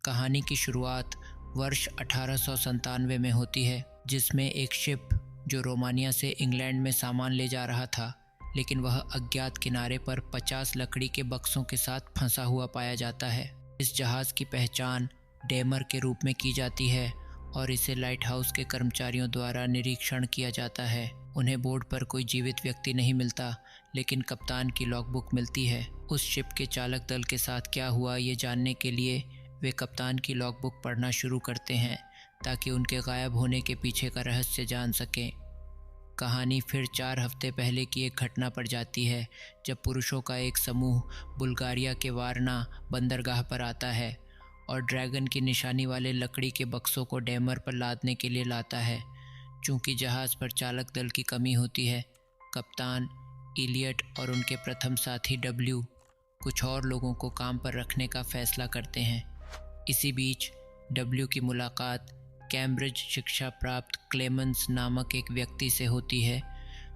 कहानी की शुरुआत वर्ष 1897 में होती है, जिसमें एक शिप जो रोमानिया से इंग्लैंड में सामान ले जा रहा था, लेकिन वह अज्ञात किनारे पर 50 लकड़ी के बक्सों के साथ फंसा हुआ पाया जाता है। इस जहाज़ की पहचान डेमर के रूप में की जाती है और इसे लाइट हाउस के कर्मचारियों द्वारा निरीक्षण किया जाता है। उन्हें बोर्ड पर कोई जीवित व्यक्ति नहीं मिलता, लेकिन कप्तान की लॉगबुक मिलती है। उस शिप के चालक दल के साथ क्या हुआ ये जानने के लिए वे कप्तान की लॉगबुक पढ़ना शुरू करते हैं, ताकि उनके गायब होने के पीछे का रहस्य जान सकें। कहानी फिर 4 हफ्ते पहले की एक घटना पर जाती है, जब पुरुषों का एक समूह बुल्गारिया के वारना बंदरगाह पर आता है और ड्रैगन की निशानी वाले लकड़ी के बक्सों को डेमर पर लादने के लिए लाता है। चूंकि जहाज़ पर चालक दल की कमी होती है, कप्तान इलियट और उनके प्रथम साथी डब्ल्यू कुछ और लोगों को काम पर रखने का फैसला करते हैं। इसी बीच डब्ल्यू की मुलाकात कैम्ब्रिज शिक्षा प्राप्त क्लेमेंस नामक एक व्यक्ति से होती है,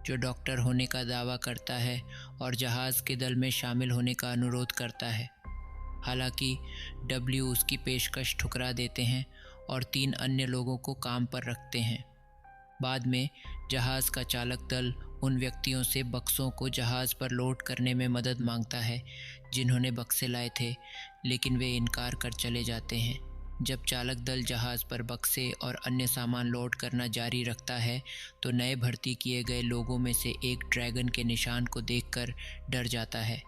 जो डॉक्टर होने का दावा करता है और जहाज़ के दल में शामिल होने का अनुरोध करता है। हालांकि डब्ल्यू उसकी पेशकश ठुकरा देते हैं और 3 अन्य लोगों को काम पर रखते हैं। बाद में जहाज़ का चालक दल उन व्यक्तियों से बक्सों को जहाज़ पर लोड करने में मदद मांगता है जिन्होंने बक्से लाए थे, लेकिन वे इनकार कर चले जाते हैं। जब चालक दल जहाज़ पर बक्से और अन्य सामान लोड करना जारी रखता है, तो नए भर्ती किए गए लोगों में से एक ड्रैगन के निशान को देखकर डर जाता है।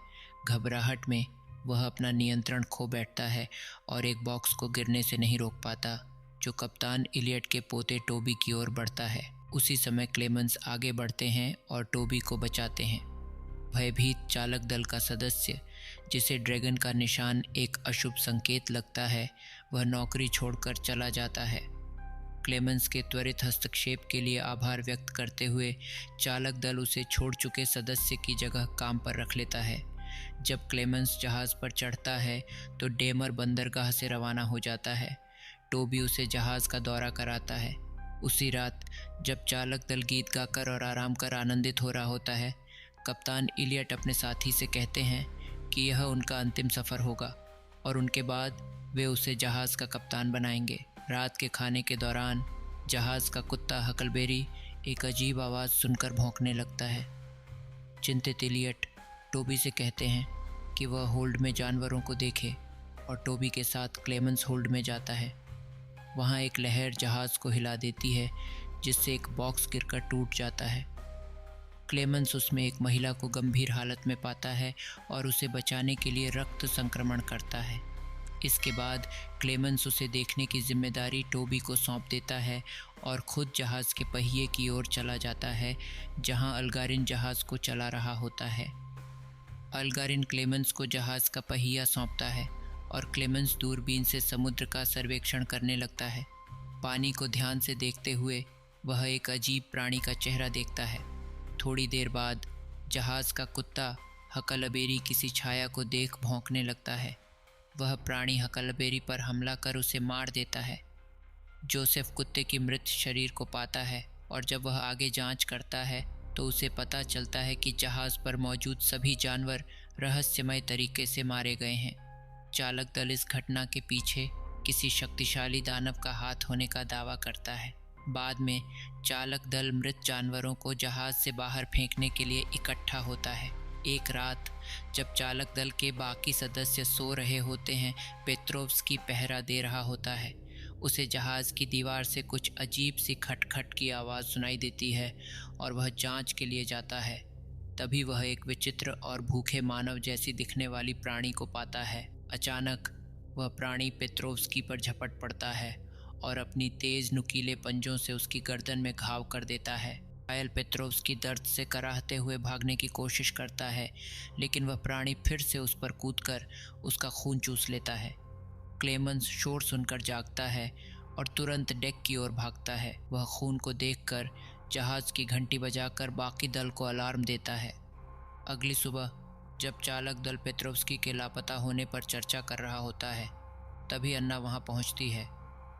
घबराहट में वह अपना नियंत्रण खो बैठता है और एक बॉक्स को गिरने से नहीं रोक पाता, जो कप्तान इलियट के पोते टोबी की ओर बढ़ता है। उसी समय क्लेमेंस आगे बढ़ते हैं और टोबी को बचाते हैं। भयभीत चालक दल का सदस्य, जिसे ड्रैगन का निशान एक अशुभ संकेत लगता है, वह नौकरी छोड़कर चला जाता है। क्लेमेंस के त्वरित हस्तक्षेप के लिए आभार व्यक्त करते हुए चालक दल उसे छोड़ चुके सदस्य की जगह काम पर रख लेता है। जब क्लेमेंस जहाज़ पर चढ़ता है तो डेमर बंदरगाह से रवाना हो जाता है। टोबी उसे जहाज़ का दौरा कराता है। उसी रात जब चालक दल गीत गाकर और आराम कर आनंदित हो रहा होता है, कप्तान इलियट अपने साथी से कहते हैं कि यह उनका अंतिम सफ़र होगा और उनके बाद वे उसे जहाज़ का कप्तान बनाएंगे। रात के खाने के दौरान जहाज़ का कुत्ता हकलबेरी एक अजीब आवाज़ सुनकर भौंकने लगता है। चिंतित इलियट टोबी से कहते हैं कि वह होल्ड में जानवरों को देखे और टोबी के साथ क्लेमेंस होल्ड में जाता है। वहाँ एक लहर जहाज़ को हिला देती है, जिससे एक बॉक्स गिरकर टूट जाता है। क्लेमेंस उसमें एक महिला को गंभीर हालत में पाता है और उसे बचाने के लिए रक्त संक्रमण करता है। इसके बाद क्लेमेंस उसे देखने की जिम्मेदारी टोबी को सौंप देता है और खुद जहाज़ के पहिए की ओर चला जाता है, जहाँ अल्गारिन जहाज़ को चला रहा होता है। अल्गारिन क्लेमेंस को जहाज़ का पहिया सौंपता है और क्लेमेंस दूरबीन से समुद्र का सर्वेक्षण करने लगता है। पानी को ध्यान से देखते हुए वह एक अजीब प्राणी का चेहरा देखता है। थोड़ी देर बाद जहाज़ का कुत्ता हकलबेरी किसी छाया को देख भौंकने लगता है। वह प्राणी हकलबेरी पर हमला कर उसे मार देता है। जोसेफ कुत्ते की मृत शरीर को पाता है और जब वह आगे जांच करता है तो उसे पता चलता है कि जहाज़ पर मौजूद सभी जानवर रहस्यमय तरीके से मारे गए हैं। चालक दल इस घटना के पीछे किसी शक्तिशाली दानव का हाथ होने का दावा करता है। बाद में चालक दल मृत जानवरों को जहाज़ से बाहर फेंकने के लिए इकट्ठा होता है। एक रात जब चालक दल के बाकी सदस्य सो रहे होते हैं, पेत्रोव्स्की पहरा दे रहा होता है। उसे जहाज़ की दीवार से कुछ अजीब सी खटखट की आवाज़ सुनाई देती है और वह जांच के लिए जाता है। तभी वह एक विचित्र और भूखे मानव जैसी दिखने वाली प्राणी को पाता है। अचानक वह प्राणी पेत्रोव्स्की पर झपट पड़ता है और अपनी तेज़ नुकीले पंजों से उसकी गर्दन में घाव कर देता है। घायल पेत्रोव्स्की दर्द से कराहते हुए भागने की कोशिश करता है, लेकिन वह प्राणी फिर से उस पर कूदकर उसका खून चूस लेता है। क्लेमेंस शोर सुनकर जागता है और तुरंत डेक की ओर भागता है। वह खून को देखकर जहाज़ की घंटी बजाकर बाकी दल को अलार्म देता है। अगली सुबह जब चालक दल पेत्रोव्स्की के लापता होने पर चर्चा कर रहा होता है, तभी अन्ना वहां पहुंचती है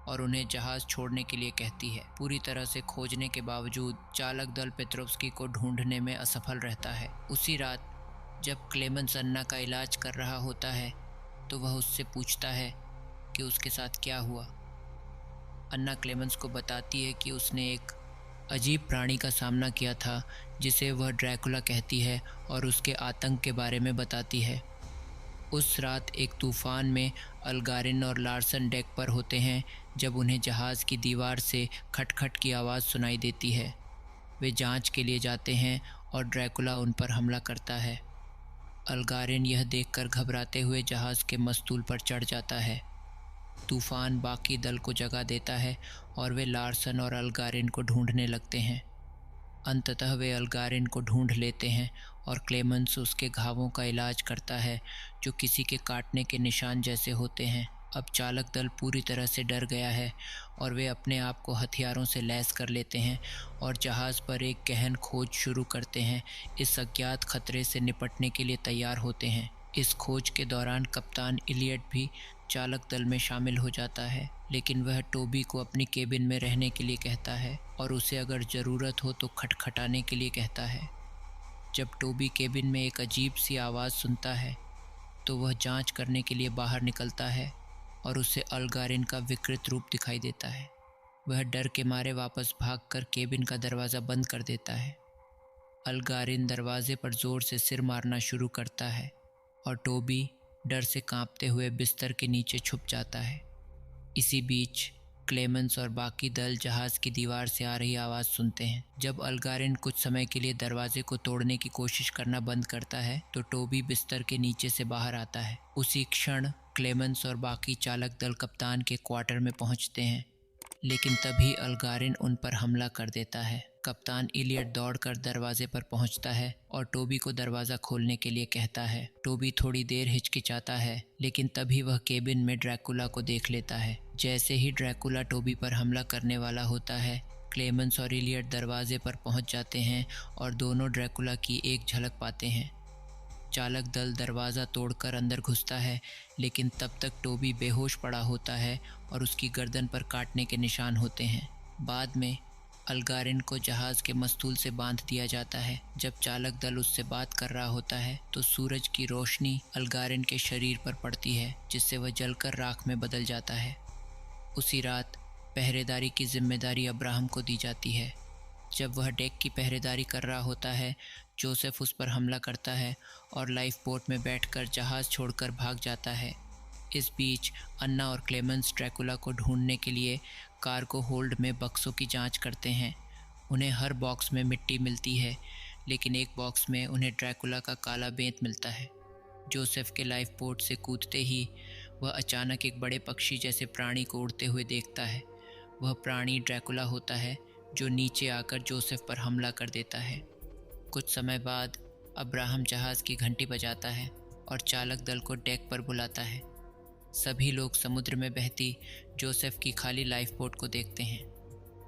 और उन्हें जहाज़ छोड़ने के लिए कहती है। पूरी तरह से खोजने के बावजूद चालक दल पेत्रोव्स्की को ढूंढने में असफल रहता है। उसी रात जब क्लेमेंस अन्ना का इलाज कर रहा होता है, तो वह उससे पूछता है कि उसके साथ क्या हुआ। अन्ना क्लेमेंस को बताती है कि उसने एक अजीब प्राणी का सामना किया था जिसे वह ड्रैकुला कहती है और उसके आतंक के बारे में बताती है। उस रात एक तूफान में अलगारिन और लार्सन डेक पर होते हैं जब उन्हें जहाज़ की दीवार से खटखट की आवाज़ सुनाई देती है। वे जांच के लिए जाते हैं और ड्रैकुला उन पर हमला करता है। अलगारिन यह देखकर घबराते हुए जहाज़ के मस्तूल पर चढ़ जाता है। तूफान बाकी दल को जगा देता है और वे लार्सन और अलगारिन को ढूंढने लगते हैं। अंततः वे अलगारिन को ढूंढ लेते हैं और क्लेमेंस उसके घावों का इलाज करता है जो किसी के काटने के निशान जैसे होते हैं। अब चालक दल पूरी तरह से डर गया है और वे अपने आप को हथियारों से लैस कर लेते हैं और जहाज़ पर एक गहन खोज शुरू करते हैं। इस अज्ञात खतरे से निपटने के लिए तैयार होते हैं। इस खोज के दौरान कप्तान इलियट भी चालक दल में शामिल हो जाता है, लेकिन वह टोबी को अपनी केबिन में रहने के लिए कहता है और उसे अगर ज़रूरत हो तो खटखटाने के लिए कहता है। जब टोबी केबिन में एक अजीब सी आवाज़ सुनता है तो वह जांच करने के लिए बाहर निकलता है और उसे अलगारिन का विकृत रूप दिखाई देता है। वह डर के मारे वापस भागकर केबिन का दरवाज़ा बंद कर देता है। अलगारिन दरवाजे पर ज़ोर से सिर मारना शुरू करता है और टोबी डर से कांपते हुए बिस्तर के नीचे छुप जाता है। इसी बीच क्लेमेंस और बाकी दल जहाज़ की दीवार से आ रही आवाज़ सुनते हैं। जब अलगारिन कुछ समय के लिए दरवाजे को तोड़ने की कोशिश करना बंद करता है तो टोबी बिस्तर के नीचे से बाहर आता है। उसी क्षण क्लेमेंस और बाकी चालक दल कप्तान के क्वार्टर में पहुंचते हैं, लेकिन तभी अलगारिन उन पर हमला कर देता है। कप्तान इलियट दौड़कर दरवाजे पर पहुंचता है और टोबी को दरवाज़ा खोलने के लिए कहता है। टोबी थोड़ी देर हिचकिचाता है, लेकिन तभी वह केबिन में ड्रैकुला को देख लेता है। जैसे ही ड्रैकुला टोबी पर हमला करने वाला होता है, क्लेमेंस और इलियट दरवाजे पर पहुंच जाते हैं और दोनों ड्रैकुला की एक झलक पाते हैं। चालक दल दरवाज़ा तोड़कर अंदर घुसता है, लेकिन तब तक टोबी बेहोश पड़ा होता है और उसकी गर्दन पर काटने के निशान होते हैं। बाद में अलगारिन को जहाज़ के मस्तूल से बांध दिया जाता है। जब चालक दल उससे बात कर रहा होता है तो सूरज की रोशनी अलगारिन के शरीर पर पड़ती है, जिससे वह जलकर राख में बदल जाता है। उसी रात पहरेदारी की जिम्मेदारी अब्राहम को दी जाती है। जब वह डेक की पहरेदारी कर रहा होता है, जोसेफ उस पर हमला करता है और लाइफ बोट में बैठकर जहाज़ छोड़कर भाग जाता है। इस बीच अन्ना और क्लेमेंस ड्रैकुला को ढूंढने के लिए कार्गो होल्ड में बक्सों की जांच करते हैं। उन्हें हर बॉक्स में मिट्टी मिलती है, लेकिन एक बॉक्स में उन्हें ड्रैकुला का काला बेंत मिलता है। जोसेफ के लाइफ बोट से कूदते ही वह अचानक एक बड़े पक्षी जैसे प्राणी को उड़ते हुए देखता है। वह प्राणी ड्रैकुला होता है, जो नीचे आकर जोसेफ पर हमला कर देता है। कुछ समय बाद अब्राहम जहाज़ की घंटी बजाता है और चालक दल को डेक पर बुलाता है। सभी लोग समुद्र में बहती जोसेफ की खाली लाइफ बोट को देखते हैं।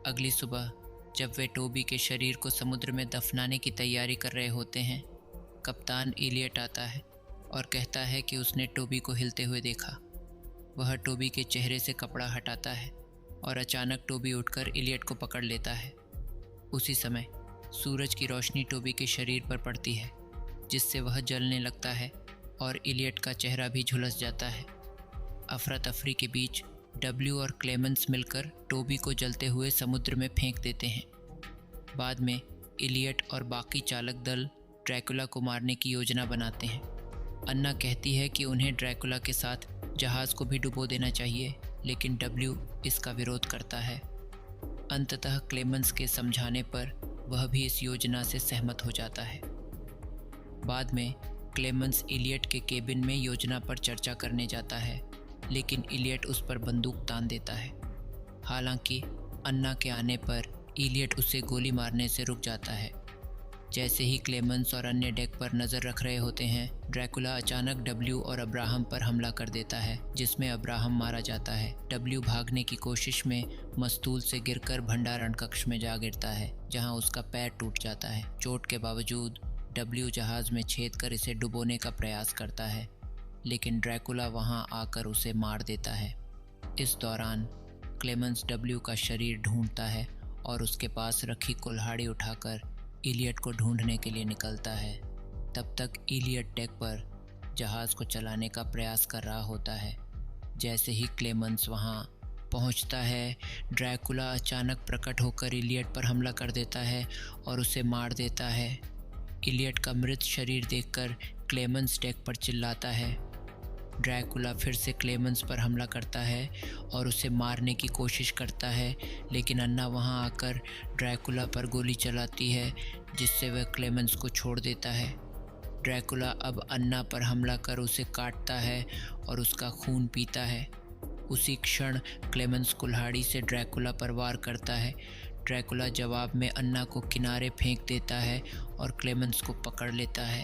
अगली सुबह जब वे टोबी के शरीर को समुद्र में दफनाने की तैयारी कर रहे होते हैं, कप्तान इलियट आता है और कहता है कि उसने टोबी को हिलते हुए देखा। वह टोबी के चेहरे से कपड़ा हटाता है और अचानक टोबी उठकर इलियट को पकड़ लेता है। उसी समय सूरज की रोशनी टोबी के शरीर पर पड़ती है, जिससे वह जलने लगता है और इलियट का चेहरा भी झुलस जाता है। अफरा तफरी के बीच डब्ल्यू और क्लेमेंस मिलकर टोबी को जलते हुए समुद्र में फेंक देते हैं। बाद में इलियट और बाकी चालक दल ड्रैकुला को मारने की योजना बनाते हैं। अन्ना कहती है कि उन्हें ड्रैकुला के साथ जहाज़ को भी डुबो देना चाहिए, लेकिन डब्ल्यू इसका विरोध करता है। अंततः क्लेमेंस के समझाने पर वह भी इस योजना से सहमत हो जाता है। बाद में क्लेमेंस इलियट के केबिन में योजना पर चर्चा करने जाता है, लेकिन इलियट उस पर बंदूक तान देता है। हालांकि अन्ना के आने पर इलियट उसे गोली मारने से रुक जाता है। जैसे ही क्लेमेंस और अन्य डेक पर नज़र रख रहे होते हैं, ड्रैकुला अचानक डब्ल्यू और अब्राहम पर हमला कर देता है, जिसमें अब्राहम मारा जाता है। डब्ल्यू भागने की कोशिश में मस्तूल से गिरकर भंडारण कक्ष में जा गिरता है, जहां उसका पैर टूट जाता है। चोट के बावजूद डब्ल्यू जहाज़ में छेद कर इसे डुबोने का प्रयास करता है, लेकिन ड्रैकुला वहां आकर उसे मार देता है। इस दौरान क्लेमेंस डब्ल्यू का शरीर ढूंढता है और उसके पास रखी कुल्हाड़ी उठाकर इलियट को ढूंढने के लिए निकलता है। तब तक इलियट डेक पर जहाज़ को चलाने का प्रयास कर रहा होता है। जैसे ही क्लेमेंस वहाँ पहुँचता है, ड्रैकुला अचानक प्रकट होकर इलियट पर हमला कर देता है और उसे मार देता है। इलियट का मृत शरीर देखकर क्लेमेंस डेक पर चिल्लाता है। ड्रैकुला फिर से क्लेमेंस पर हमला करता है और उसे मारने की कोशिश करता है, लेकिन अन्ना वहां आकर ड्रैकुला पर गोली चलाती है, जिससे वह क्लेमेंस को छोड़ देता है। ड्रैकुला अब अन्ना पर हमला कर उसे काटता है और उसका खून पीता है। उसी क्षण क्लेमेंस कुल्हाड़ी से ड्रैकुला पर वार करता है। ड्रैकुला जवाब में अन्ना को किनारे फेंक देता है और क्लेमेंस को पकड़ लेता है।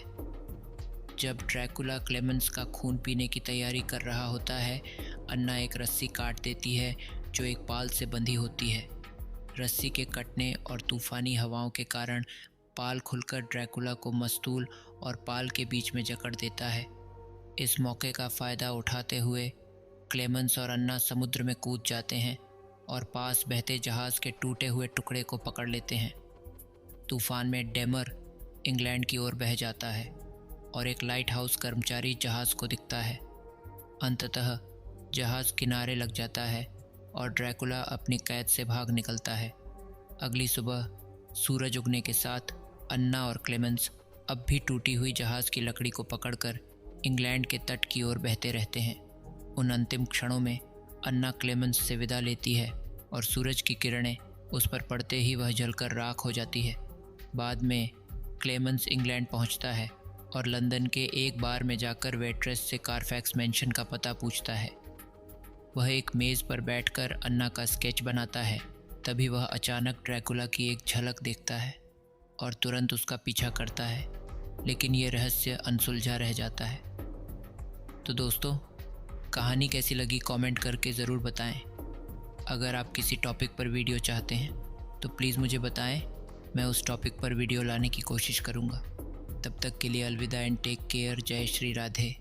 जब ड्रैकुला क्लेमेंस का खून पीने की तैयारी कर रहा होता है, अन्ना एक रस्सी काट देती है जो एक पाल से बंधी होती है। रस्सी के कटने और तूफानी हवाओं के कारण पाल खुलकर ड्रैकुला को मस्तूल और पाल के बीच में जकड़ देता है। इस मौके का फ़ायदा उठाते हुए क्लेमेंस और अन्ना समुद्र में कूद जाते हैं और पास बहते जहाज़ के टूटे हुए टुकड़े को पकड़ लेते हैं। तूफान में डेमर इंग्लैंड की ओर बह जाता है और एक लाइट हाउस कर्मचारी जहाज़ को दिखता है। अंततः जहाज़ किनारे लग जाता है और ड्रैकुला अपनी कैद से भाग निकलता है। अगली सुबह सूरज उगने के साथ अन्ना और क्लेमेंस अब भी टूटी हुई जहाज़ की लकड़ी को पकड़कर इंग्लैंड के तट की ओर बहते रहते हैं। उन अंतिम क्षणों में अन्ना क्लेमेंस से विदा लेती है और सूरज की किरणें उस पर पड़ते ही वह जलकर राख हो जाती है। बाद में क्लेमेंस इंग्लैंड पहुंचता है और लंदन के एक बार में जाकर वेट्रेस से कारफैक्स मैंशन का पता पूछता है। वह एक मेज़ पर बैठकर अन्ना का स्केच बनाता है। तभी वह अचानक ड्रैकुला की एक झलक देखता है और तुरंत उसका पीछा करता है, लेकिन ये रहस्य अनसुलझा रह जाता है। तो दोस्तों, कहानी कैसी लगी कमेंट करके ज़रूर बताएं। अगर आप किसी टॉपिक पर वीडियो चाहते हैं तो प्लीज़ मुझे बताएं, मैं उस टॉपिक पर वीडियो लाने की कोशिश करूँगा। तब तक के लिए अलविदा एंड टेक केयर। जय श्री राधे।